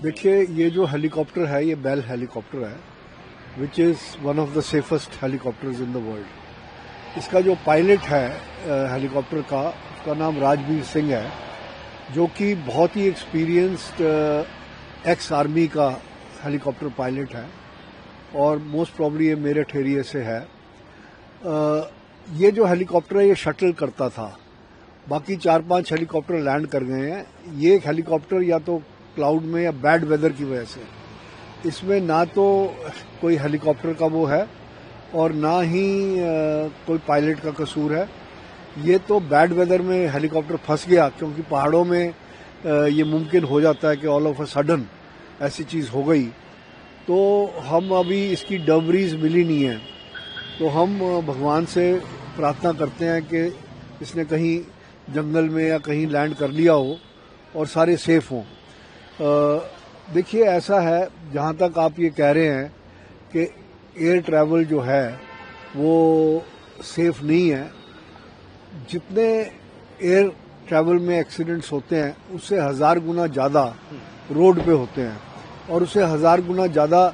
देखिए, ये जो हेलीकॉप्टर है ये बेल हेलीकॉप्टर है, which is one of the safest helicopters in the world. इसका जो पायलट है हेलीकॉप्टर का, उसका नाम राजवीर सिंह है, जो कि बहुत ही एक्सपीरियंस्ड एक्स आर्मी का हेलीकॉप्टर पायलट है और मोस्ट प्रॉब्ली ये मेरठ एरिया से है। ये जो हेलीकॉप्टर है ये शटल करता था, बाकी 4-5 हेलीकॉप्टर लैंड कर गए हैं। ये एक हेलीकॉप्टर या तो क्लाउड में या बैड वेदर की वजह से, इसमें ना तो कोई हेलीकॉप्टर का वो है और ना ही कोई पायलट का कसूर है। ये तो बैड वेदर में हेलीकॉप्टर फंस गया, क्योंकि पहाड़ों में ये मुमकिन हो जाता है कि ऑल ऑफ अ सडन ऐसी चीज़ हो गई। तो हम अभी इसकी डबरीज मिली नहीं है, तो हम भगवान से प्रार्थना करते हैं कि इसने कहीं जंगल में या कहीं लैंड कर लिया हो और सारे सेफ हों। देखिए, ऐसा है, जहाँ तक आप ये कह रहे हैं कि एयर ट्रैवल जो है वो सेफ नहीं है, जितने एयर ट्रैवल में एक्सीडेंट्स होते हैं उससे 1000 गुना ज़्यादा रोड पे होते हैं और उससे 1000 गुना ज़्यादा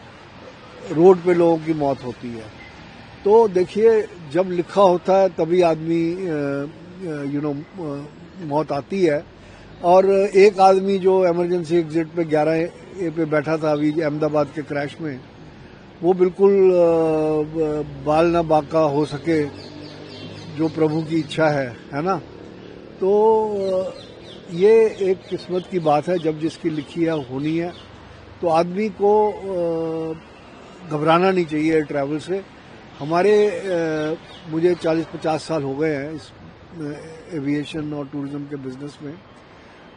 रोड पे लोगों की मौत होती है। तो देखिए, जब लिखा होता है तभी आदमी मौत आती है। और एक आदमी जो इमरजेंसी एग्जिट पे 11A पे बैठा था अभी अहमदाबाद के क्रैश में, वो बिल्कुल बाल ना बाका हो सके, जो प्रभु की इच्छा है ना। तो ये एक किस्मत की बात है, जब जिसकी लिखी है होनी है। तो आदमी को घबराना नहीं चाहिए एयर ट्रैवल से। हमारे मुझे 40-50 साल हो गए हैं इस एविएशन और टूरिज्म के बिजनेस में।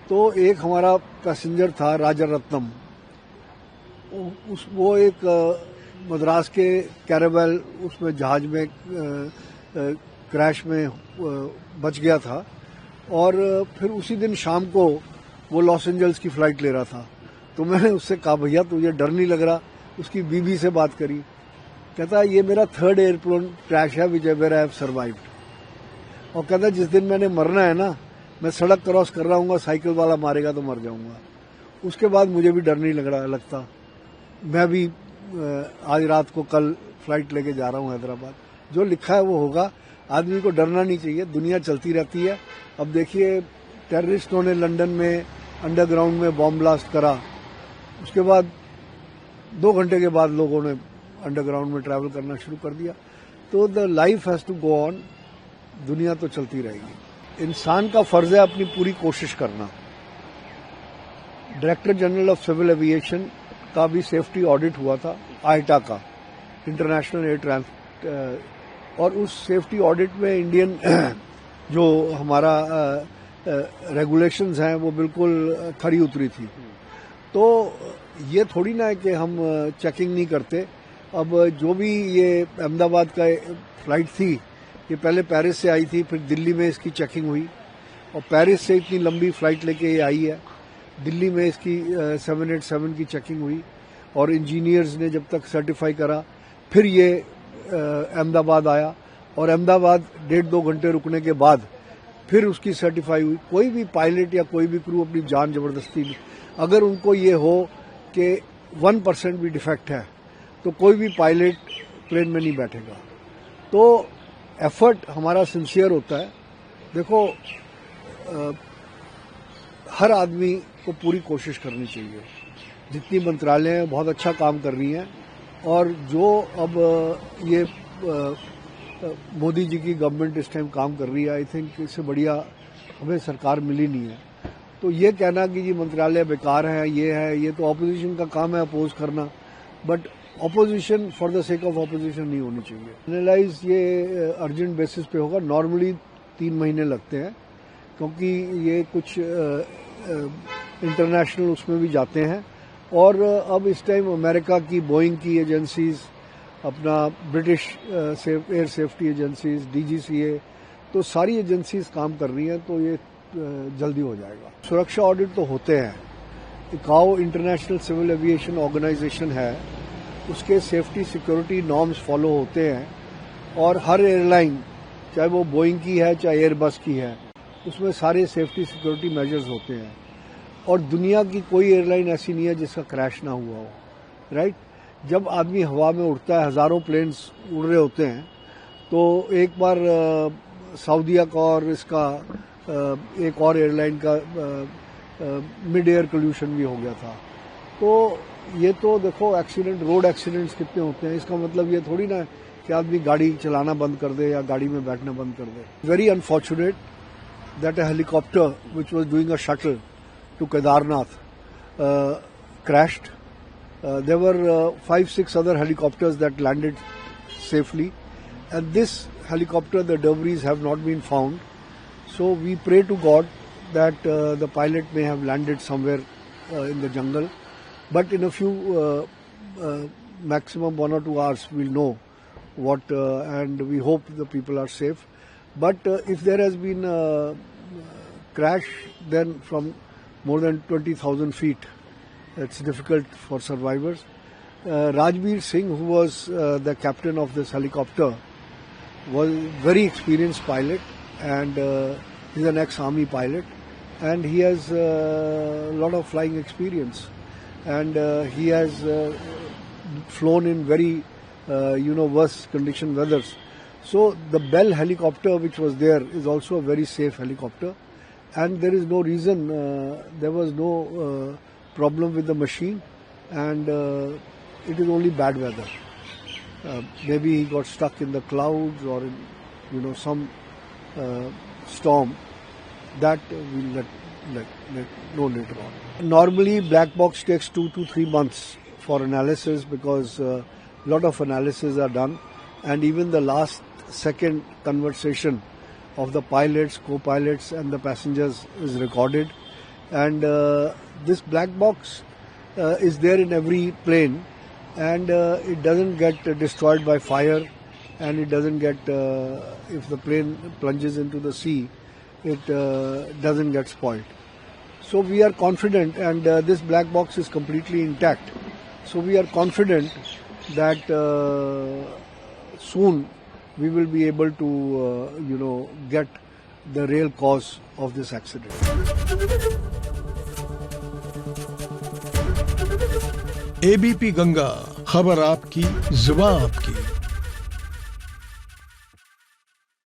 तो एक हमारा पैसेंजर था राजा रत्नम, वो एक मद्रास के कैरावेल उसमें जहाज में क्रैश में बच गया था और फिर उसी दिन शाम को वो लॉस एंजल्स की फ्लाइट ले रहा था। तो मैंने उससे कहा, भैया तुझे डर नहीं लग रहा? उसकी बीबी से बात करी, कहता ये मेरा 3rd एयरप्लेन क्रैश है which ever I have survived. और कहता जिस दिन मैंने मरना है ना, मैं सड़क क्रॉस कर रहा हूँ, साइकिल वाला मारेगा तो मर जाऊंगा। उसके बाद मुझे भी डर नहीं लगता। मैं भी आज रात को कल फ्लाइट लेके जा रहा हूँ हैदराबाद। जो लिखा है वो होगा, आदमी को डरना नहीं चाहिए, दुनिया चलती रहती है। अब देखिए, टेररिस्टों ने लंदन में अंडरग्राउंड में बॉम्ब ब्लास्ट करा, उसके बाद 2 घंटे के बाद लोगों ने अंडरग्राउंड में ट्रैवल करना शुरू कर दिया। तो the life has to go on, दुनिया तो चलती रहेगी। इंसान का फर्ज है अपनी पूरी कोशिश करना। Director general of civil aviation का भी सेफ्टी ऑडिट हुआ था, आईटा का, इंटरनेशनल एयर ट्रांसपोर्ट, और उस सेफ्टी ऑडिट में इंडियन जो हमारा रेगुलेशंस हैं वो बिल्कुल खरी उतरी थी। तो ये थोड़ी ना है कि हम चेकिंग नहीं करते। अब जो भी ये अहमदाबाद का फ्लाइट थी, ये पहले पेरिस से आई थी, फिर दिल्ली में इसकी चेकिंग हुई और पेरिस से इतनी लंबी फ्लाइट लेके ये आई है। दिल्ली में इसकी 787 की चेकिंग हुई और इंजीनियर्स ने जब तक सर्टिफाई करा, फिर ये अहमदाबाद आया और अहमदाबाद 1.5-2 घंटे रुकने के बाद फिर उसकी सर्टिफाई हुई। कोई भी पायलट या कोई भी क्रू अपनी जान जबरदस्ती नहीं, अगर उनको ये हो कि 1% भी डिफेक्ट है तो कोई भी पायलट प्लेन में नहीं बैठेगा। तो एफर्ट हमारा सिंसियर होता है। देखो, हर आदमी को पूरी कोशिश करनी चाहिए। जितनी मंत्रालय हैं बहुत अच्छा काम कर रही हैं, और जो अब ये मोदी जी की गवर्नमेंट इस टाइम काम कर रही है, आई थिंक इससे बढ़िया हमें सरकार मिली नहीं है। तो ये कहना कि ये मंत्रालय बेकार है, ये तो ऑपोजिशन का काम है अपोज करना, but opposition for the sake of opposition नहीं होनी चाहिए। एनालाइज ये अर्जेंट बेसिस पे होगा। नॉर्मली 3 महीने लगते हैं, क्योंकि ये कुछ इंटरनेशनल उसमें भी जाते हैं। और अब इस टाइम अमेरिका की बोइंग की एजेंसीज, अपना British air safety agencies, DGCA, तो सारी एजेंसीज काम कर रही हैं, तो ये जल्दी हो जाएगा। सुरक्षा ऑडिट तो होते हैं। ICAO international civil aviation organisation है, उसके सेफ्टी सिक्योरिटी नॉर्म्स फॉलो होते हैं और हर एयरलाइन, चाहे वो बोइंग की है चाहे एयरबस की है, उसमें सारे सेफ्टी सिक्योरिटी मेजर्स होते हैं। और दुनिया की कोई एयरलाइन ऐसी नहीं है जिसका क्रैश ना हुआ हो, राइट। जब आदमी हवा में उड़ता है, हज़ारों प्लेन्स उड़ रहे होते हैं, तो एक बार सऊदीया का और इसका एक और एयरलाइन का मिड एयर कोल्यूशन भी हो गया था। तो ये तो देखो एक्सीडेंट, रोड एक्सीडेंट्स कितने होते हैं, इसका मतलब ये थोड़ी ना कि आदमी गाड़ी चलाना बंद कर दे या गाड़ी में बैठना बंद कर दे। Very unfortunate that a helicopter which was doing a shuttle to Kedarnath crashed. There were 5-6 other helicopters that landed safely, and this helicopter, the debris have not been found. So we pray to God that the pilot may have landed somewhere in the jungle, but in a few maximum 1 or 2 hours we'll know what, and we hope the people are safe. But if there has been a crash, then from more than 20,000 feet, it's difficult for survivors. Rajbir Singh, who was the captain of this helicopter, was very experienced pilot, and he's an ex-army pilot, and he has a lot of flying experience, and he has flown in very worse condition weathers. So the Bell helicopter which was there is also a very safe helicopter, and there is no reason, there was no problem with the machine, and it is only bad weather. Maybe he got stuck in the clouds or in some storm that we'll let know later on. Normally black box takes 2 to 3 months for analysis, because a lot of analysis are done, and even the last second conversation of the pilots, co-pilots and the passengers is recorded, and this black box is there in every plane, and it doesn't get destroyed by fire, and it doesn't get, if the plane plunges into the sea, it doesn't get spoiled. So we are confident, and this black box is completely intact. So we are confident that soon we will be able to, get the real cause of this accident. ABP Ganga, खबर आपकी, जुबान आपकी।